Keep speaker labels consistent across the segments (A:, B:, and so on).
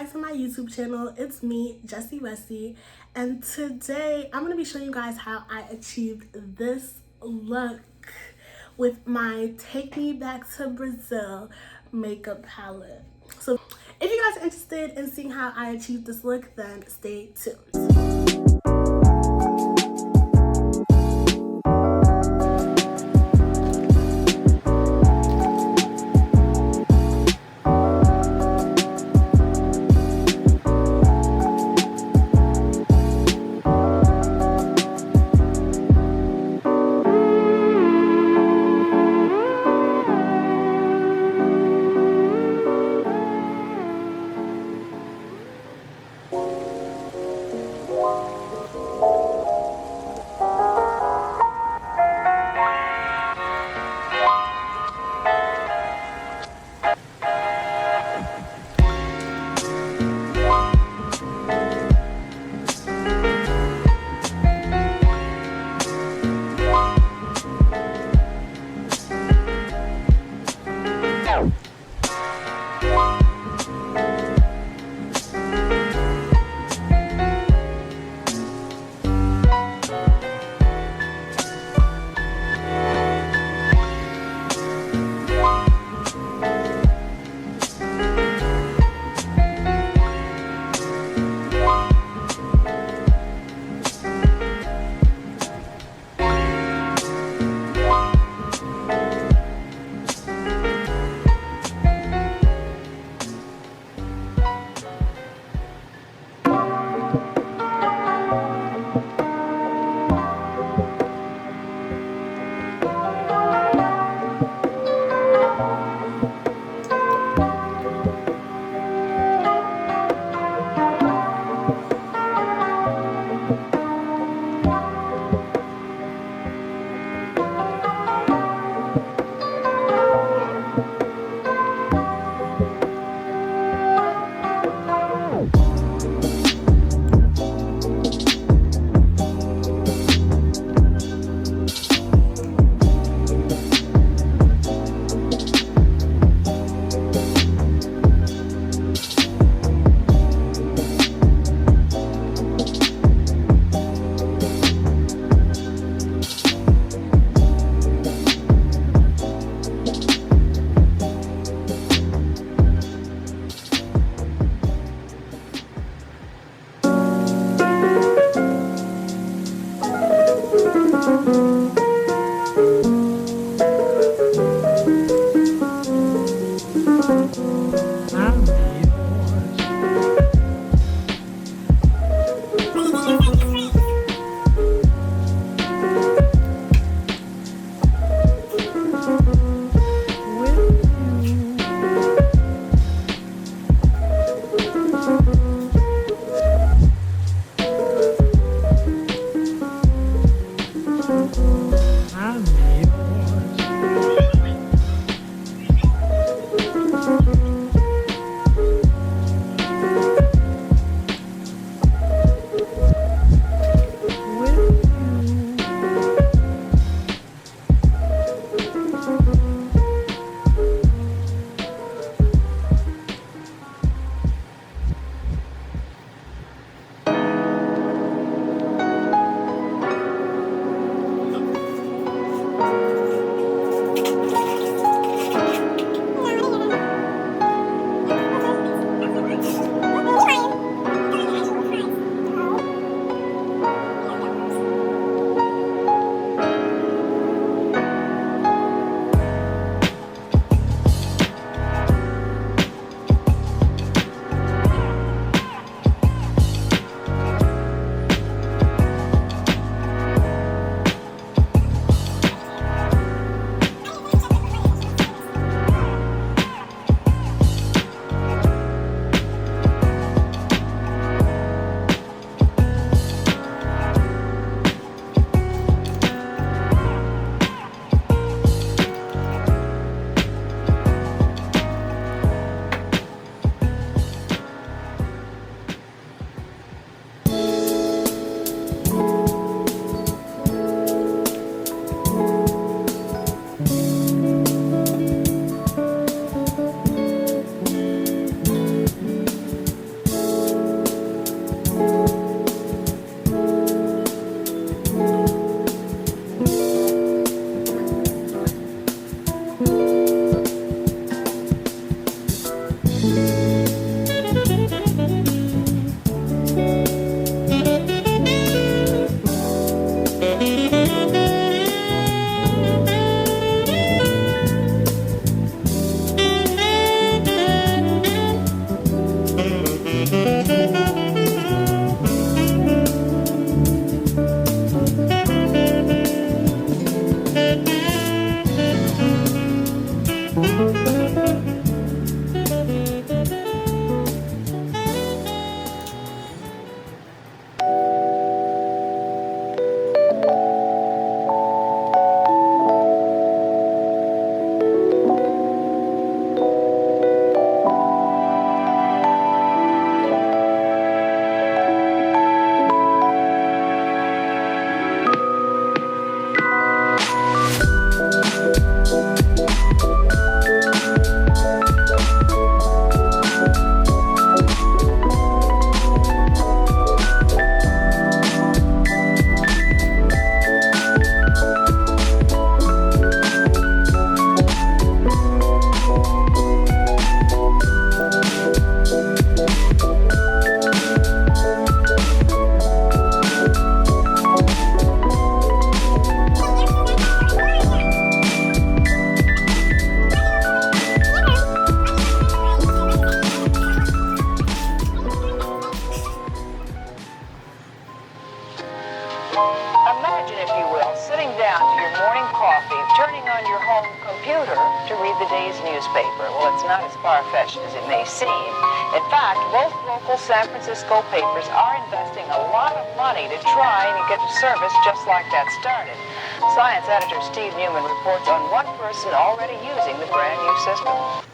A: back to my YouTube channel. It's me, Jessie Wessie, and today I'm going to be showing you guys how I achieved this look with my Take Me Back to Brazil makeup palette. So if you guys are interested in seeing how I achieved this look, then stay tuned.
B: Imagine, if you will, sitting down to your morning coffee, turning on your home computer to read the day's newspaper. Well, it's not as far-fetched as it may seem. In fact, both local San Francisco papers are investing a lot of money to try and get a service just like that started. Science editor Steve Newman reports on one person already using the brand new system.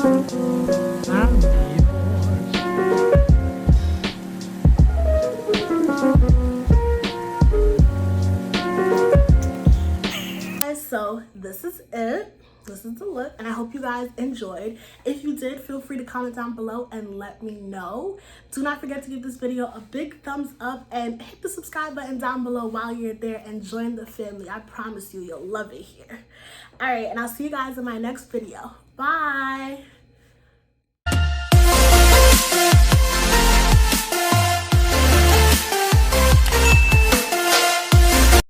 A: So this is it. This is the look, and I hope you guys enjoyed. If you did, feel free to comment down below and let me know. Do not forget to give this video a big thumbs up and hit the subscribe button down below while you're there and join the family. I promise you, you'll love it here. All right, and I'll see you guys in my next video. Bye.